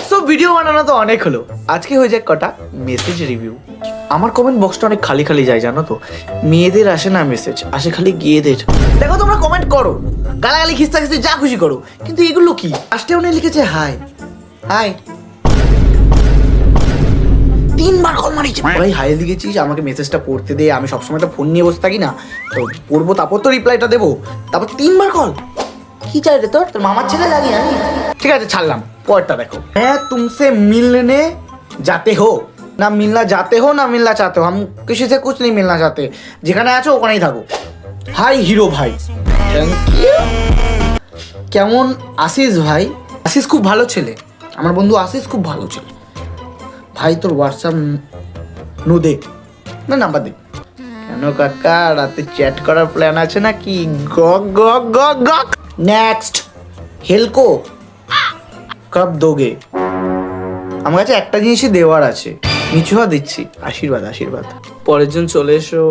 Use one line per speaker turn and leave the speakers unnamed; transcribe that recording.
So video বানানো তো অনেক হলো, আজকে হয়ে যাক কটা মেসেজ রিভিউ। আমার কমেন্ট বক্সটা অনেক খালি খালি যায় জানো তো, মেয়েদের আসে না মেসেজ, আসে খালি গিয়েদের। দেখো তোমরা কমেন্ট করো, গালাগালি খিস্তা খিস্তি যা খুশি করো, কিন্তু এগুলো কি? লাস্টে উনি লিখেছে হাই হাই, 3বার কল মারিছে। ভাই হাই লিখেছিস, আমাকে মেসেজটা পড়তে দে, আমি সবসময় তো ফোন নিয়ে বসে থাকি না, তো পড়বো তারপর তো রিপ্লাইটা দেবো। তারপর 3বার কল, কি চাই রে তোর? তোর মামার ছেলে লাগি আমি। ঠিক আছে ছাড়লাম, পরটা দেখো। হ্যাঁ তুমসে মিলনে যাতে হো, না মিলনা যাতে হো না মিলনা চাতে হো, हम किसी से कुछ नहीं मिलना चाहते, যেখানে আছো ওখানেই থাকো। হাই হিরো ভাই, কেমন আশিস ভাই? আশিস খুব ভালো ছেলে, আমার বন্ধু আশিস খুব ভালো ছেলে। ভাই তোর হোয়াটসঅ্যাপ নু দেখ না, নাম্বার দে। কেন কাকা রাতে চ্যাট করার প্ল্যান আছে নাকি? গক গক গক গক। নেক্সট, হেলকো কব দোগে? আমার কাছে একটা জিনিসই দেওয়ার আছে, নিচু হওয়া দিচ্ছি, আশীর্বাদ আশীর্বাদ। পরের জন চলে এসো।